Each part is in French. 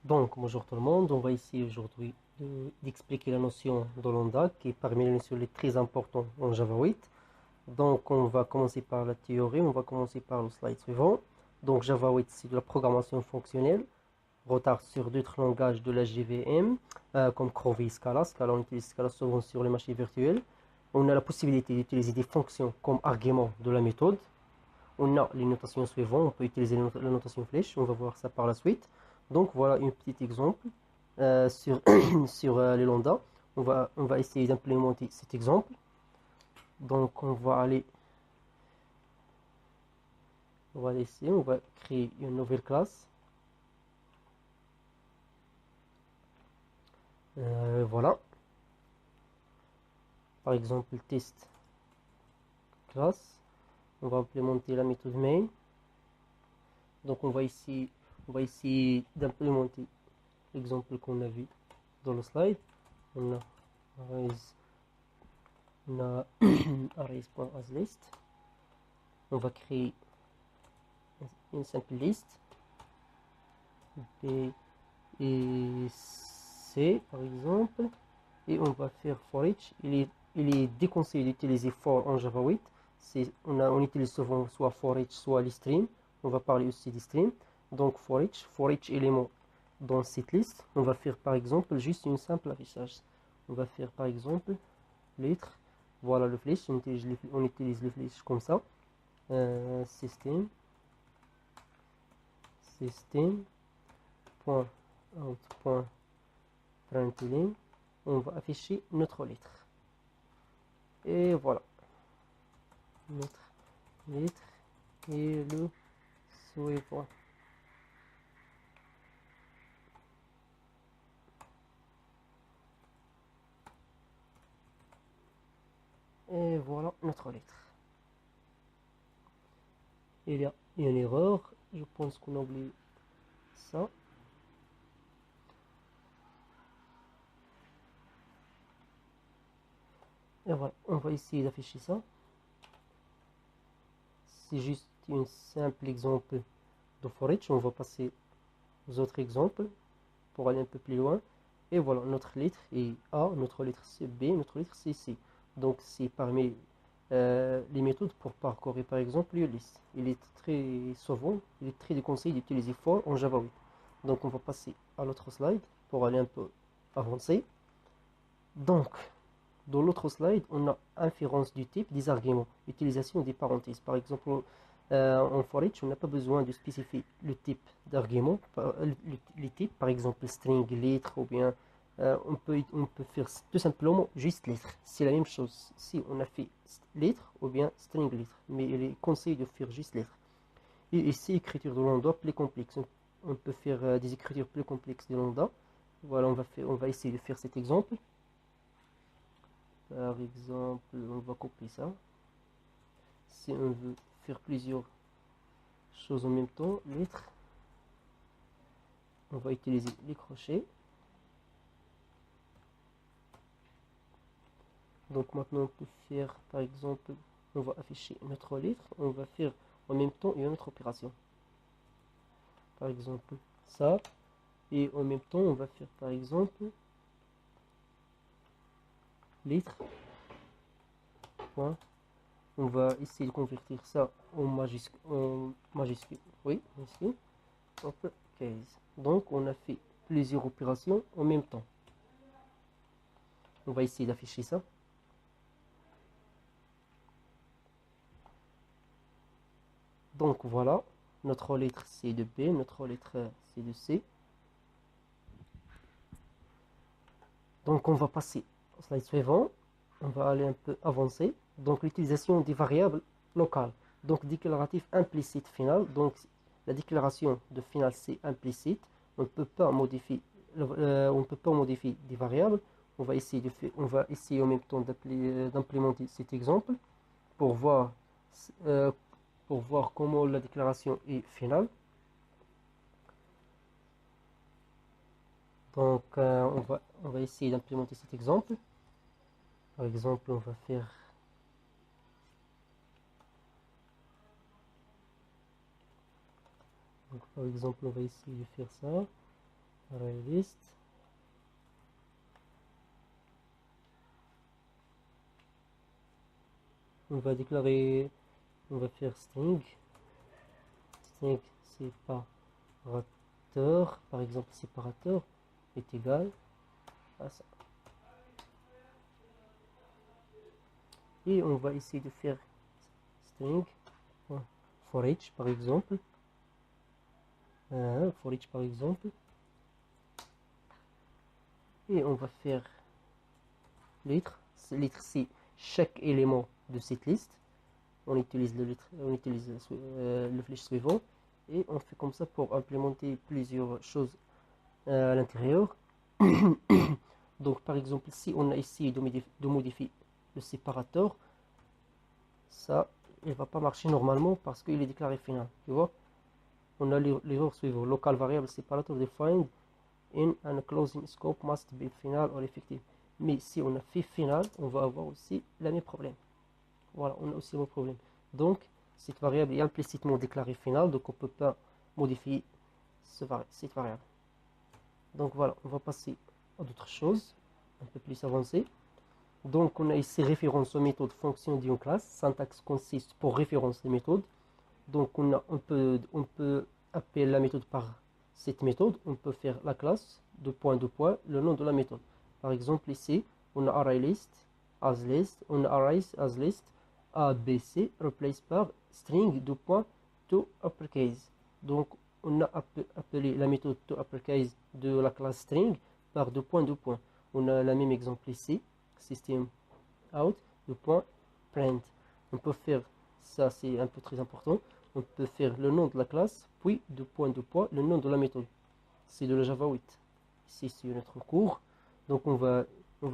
Donc, bonjour tout le monde, on va essayer aujourd'hui d'expliquer la notion de lambda qui est parmi les notions les très importantes en Java 8. Donc, on va commencer par la théorie, on va commencer par le slide suivant. Donc, Java 8, c'est de la programmation fonctionnelle, retard sur d'autres langages de la JVM, comme Groovy et Scala. Scala, on utilise Scala souvent sur les machines virtuelles. On a la possibilité d'utiliser des fonctions comme argument de la méthode. On a les notations suivantes, on peut utiliser la notation flèche, on va voir ça par la suite. Donc voilà un petit exemple sur, sur les lambda. On va essayer d'implémenter cet exemple. Donc on va laisser, on va créer une nouvelle classe. Voilà, par exemple test classe. On va implémenter la méthode main. Donc on va essayer d'implémenter l'exemple qu'on a vu dans le slide. On a on a arrays.asList. On va créer une simple liste B et C par exemple, et on va faire for each. Il est déconseillé d'utiliser for en Java 8. On utilise souvent soit for each soit les streams. On va parler aussi des streams. Donc for each élément dans cette liste, on va faire par exemple juste une simple affichage. On va faire par exemple lettre. Voilà le flèche, on utilise le flèche comme ça. Système système.out.println, on va afficher notre lettre. Et voilà, notre lettre et le suivant. Et voilà notre lettre. Il y a une erreur, je pense qu'on a oublié ça. Et voilà, on va essayer d'afficher ça. C'est juste un simple exemple de for each. On va passer aux autres exemples pour aller un peu plus loin. Et voilà, notre lettre est A, notre lettre c'est B, notre lettre c'est C. Donc c'est parmi les méthodes pour parcourir par exemple une liste. Il est très déconseillé d'utiliser for en Java 8. Donc on va passer à l'autre slide pour aller un peu avancer. Donc, dans l'autre slide, on a inférence du type des arguments, utilisation des parenthèses. Par exemple, en for each, on n'a pas besoin de spécifier le type d'argument, les types, par exemple string, lettre, ou bien on peut faire tout simplement juste lettre. C'est la même chose si on a fait lettre ou bien string lettre, mais il est conseillé de faire juste lettre. Et ici, écriture de lambda plus complexe. On peut faire des écritures plus complexes de lambda. Voilà, on va essayer de faire cet exemple. Par exemple, on va copier ça. Si on veut faire plusieurs choses en même temps, lettres, on va utiliser les crochets. Donc maintenant on peut faire, par exemple, on va afficher notre lettre, on va faire en même temps une autre opération. Par exemple, ça, et en même temps on va faire par exemple lettre, point. On va essayer de convertir ça en majuscule, oui, ici, hop, case. Donc on a fait plusieurs opérations en même temps. On va essayer d'afficher ça. Donc voilà, notre lettre c'est de B, notre lettre c'est de C. Donc on va passer au slide suivant. On va aller un peu avancer. Donc l'utilisation des variables locales. Donc déclaratif implicite final. Donc la déclaration de final c'est implicite. On ne peut pas modifier, des variables. On va essayer en même temps d'implémenter cet exemple pour voir, euh, pour voir comment la déclaration est finale. Donc on va essayer d'implémenter cet exemple. Par exemple, on va faire donc, par exemple, on va essayer de faire ça. array list. On va déclarer, on va faire string séparateur, par exemple séparateur est égal à ça. Et on va essayer de faire string for each par exemple. For each par exemple. Et on va faire lettre. Lettre c'est chaque élément de cette liste. On utilise le flèche suivant. Et on fait comme ça pour implémenter plusieurs choses à l'intérieur. Donc par exemple, si on a essayé de modifier le séparateur, ça il va pas marcher normalement parce qu'il est déclaré final. Tu vois, on a l'erreur suivante: local variable separator defined in a closing scope must be final or effective. Mais si on a fait final, on va avoir aussi le même problème. Voilà, on a aussi le même problème. Donc cette variable est implicitement déclarée final, donc on peut pas modifier cette variable. Donc voilà, on va passer à d'autres choses un peu plus avancées. Donc on a ici référence aux méthodes fonction d'une classe. Syntaxe consiste pour référence des méthodes. Donc on peut appeler la méthode par cette méthode. On peut faire la classe de point, le nom de la méthode. Par exemple ici, on a ArrayList, AsList, on a Arrays, AsList, ABC, replace par string de point to uppercase. Donc on a appelé la méthode to uppercase de la classe string par deux points. On a le même exemple ici, system out de point print. On peut faire ça, c'est un peu très important. On peut faire le nom de la classe, puis deux points, le nom de la méthode. C'est de la Java 8. Ici, c'est notre cours. Donc, on va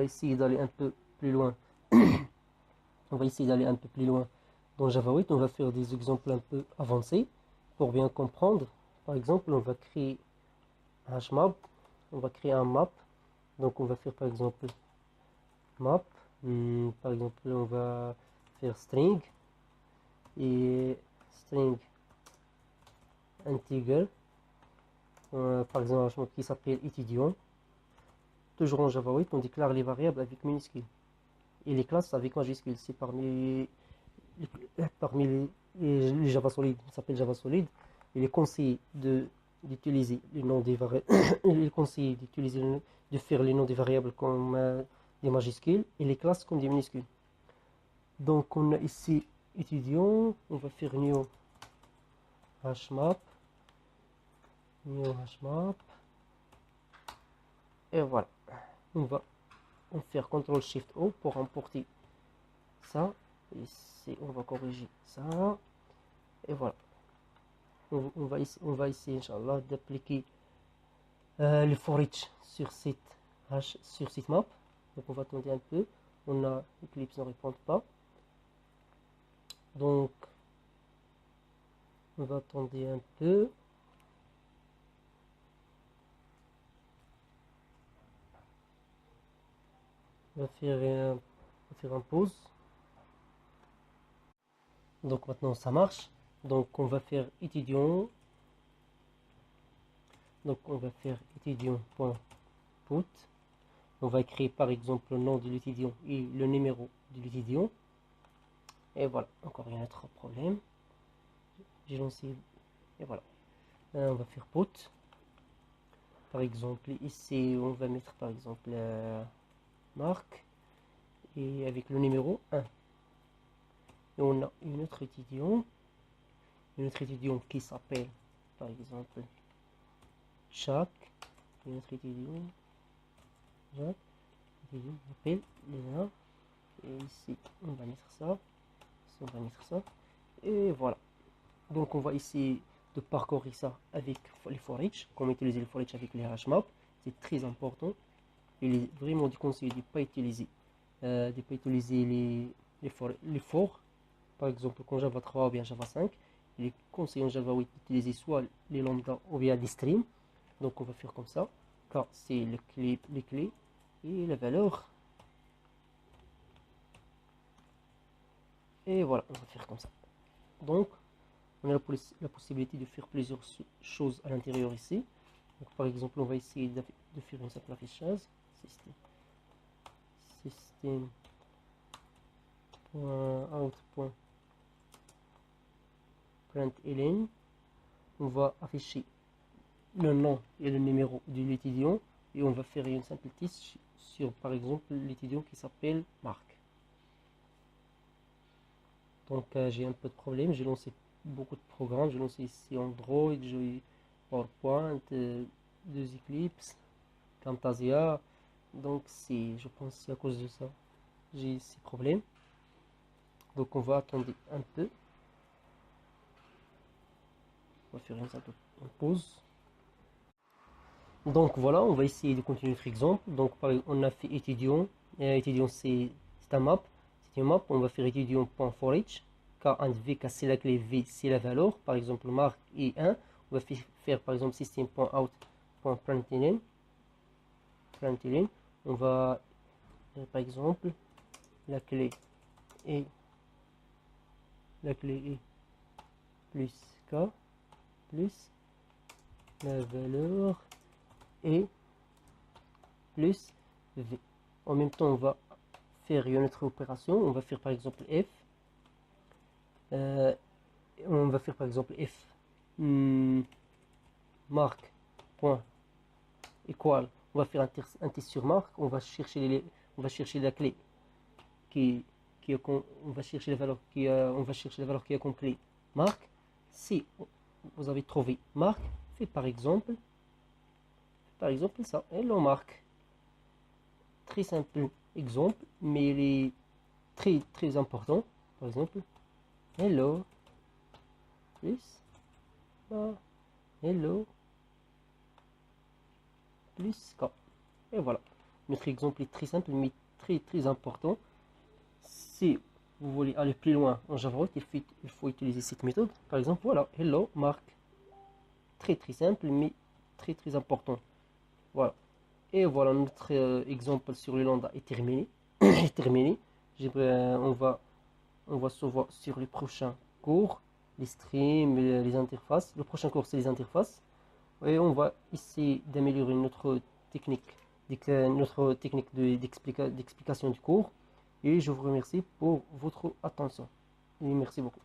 essayer d'aller un peu plus loin. On va essayer d'aller un peu plus loin dans Java 8. On va faire des exemples un peu avancés pour bien comprendre. Par exemple, on va créer un hashmap. On va créer un map. Donc, on va faire par exemple map. Par exemple, on va faire string et string integer. Par exemple, un hashmap qui s'appelle étudiant. Toujours en Java 8, on déclare les variables avec minuscules et les classes avec majuscules. C'est parmi les Java Solid, ça s'appelle Java Solid. Il est conseillé d'utiliser les noms des variables. Il est conseillé de faire les noms des variables comme des majuscules et les classes comme des minuscules. Donc on a ici étudiant, on va faire new hashmap, et voilà. On va faire CTRL SHIFT O pour emporter ça. Ici, on va corriger ça. Et voilà. On va essayer, Inch'Allah, d'appliquer le for each sur cette map. Donc, on va attendre un peu. On a Eclipse ne répond pas. Donc, on va attendre un peu. On va faire un pause. Donc maintenant ça marche. Donc on va faire étudiant. Donc on va faire étudiant.put. On va écrire par exemple le nom de l'étudiant et le numéro de l'étudiant. Et voilà, encore un autre problème. J'ai lancé. Et voilà. On va faire put. Par exemple ici on va mettre par exemple marque et avec le numéro 1. Et on a une autre étudiant qui s'appelle par exemple Jacques. Une autre étudiant Jacques. On appelle Léna. Et ici on va mettre ça. Ici on va mettre ça. Et voilà. Donc on va essayer de parcourir ça avec les for each. Comment utiliser les for each avec les hashmap. C'est très important. Il est vraiment déconseillé de ne pas utiliser les for. Par exemple, quand Java 3 ou bien Java 5, il est conseillé en Java 8 d'utiliser soit les lambda ou bien les streams. Donc on va faire comme ça. Car c'est les clés et la valeur. Et voilà, on va faire comme ça. Donc, on a la possibilité de faire plusieurs choses à l'intérieur ici. Donc, par exemple, on va essayer de faire une simple affichage. System.out.println. On va afficher le nom et le numéro de l'étudiant et on va faire une simple test sur par exemple l'étudiant qui s'appelle Marc. Donc j'ai un peu de problème, j'ai lancé beaucoup de programmes, j'ai lancé ici Android, j'ai PowerPoint, deux Eclipse, Camtasia, donc je pense que c'est à cause de ça j'ai ces problèmes. Donc on va attendre un peu, on va faire une simple pause. Donc voilà, on va essayer de continuer notre exemple. Donc on a fait étudiant, étudiant c'est un map, c'est une map, on va faire étudiant.forEach, K1V, K c'est la clé, V c'est la valeur, par exemple marque et 1, on va faire par exemple system.out.println, on va par exemple la clé est plus K plus la valeur et plus V. En même temps, on va faire une autre opération. On va faire par exemple F. On va faire par exemple F marque point équal. On va faire un test sur marque. On va chercher la clé on va chercher la valeur qui a comme clé marque. Si vous avez trouvé marque, fait par exemple ça, hello marque. Très simple exemple, mais il est très important. Par exemple, hello plus hello plus K. Et voilà. Notre exemple est très simple, mais très important. Si vous voulez aller plus loin en Java, il faut utiliser cette méthode. Par exemple, voilà, hello marque. Très simple, mais très important. Voilà. Et voilà, notre exemple sur le lambda est terminé. est terminé. On va se voir sur les prochains cours, les streams, les interfaces. Le prochain cours, c'est les interfaces. Et on va essayer d'améliorer notre technique d'explication du cours. Et je vous remercie pour votre attention. Et merci beaucoup.